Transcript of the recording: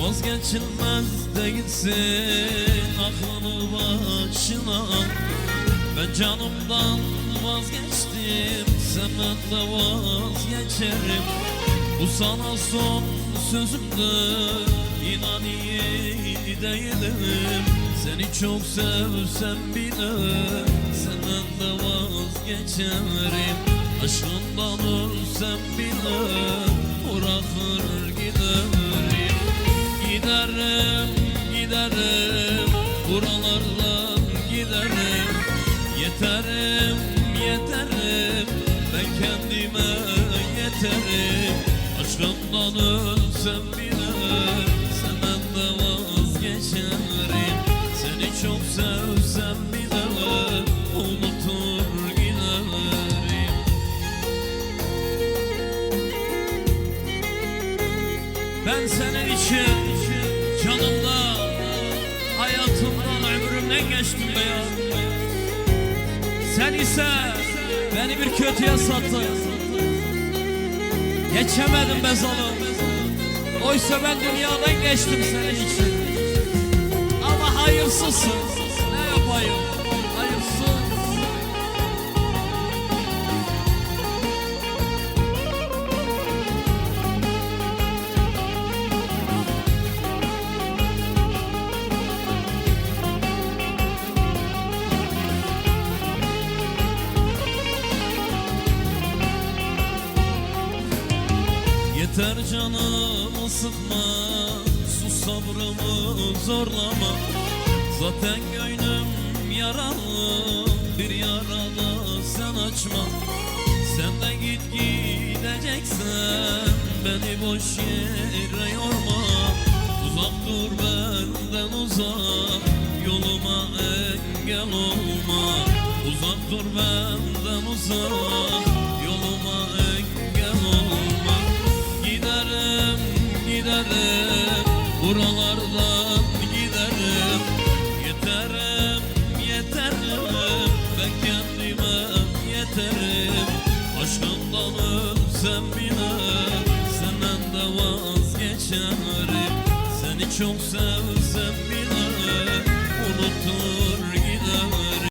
Vazgeçilmez değilsin aklını başına. Ben canımdan vazgeçtim, senden de vazgeçerim. Bu sana son sözümdür, inan iyi değilim. Seni çok sevsem bile senden de vazgeçerim. Aşkından ölsem bile bırakır giderim. Giderim, giderim, buralardan giderim. Yeterim, yeterim, ben kendime yeterim. Aşkından ölsem bile senden de vazgeçerim. Seni çok sevsem bile unutur giderim. Ben senin için canımdan, hayatımdan, ömrümden geçtim be ya. Sen ise beni bir kötüye sattın. Geçemedim be zalim. Oysa ben dünyadan geçtim senin için. Ama hayırsızsın, ne yapayım, hayırsız. Yeter canımı sıkma, sus sabrımı zorlama. Zaten gönlüm yaralı, bir yarada sen açma. Sen de git gideceksen beni boş yere yorma. Uzak dur benden uzak, yoluma engel olma. Uzak dur benden uzak, yoluma engel olma. Giderim, giderim, buralardan giderim. Yeterim, yeterim, ben kendime yeterim. Aşkından ölsem bile senden de vazgeçerim. Seni çok sevsem bile unuturum.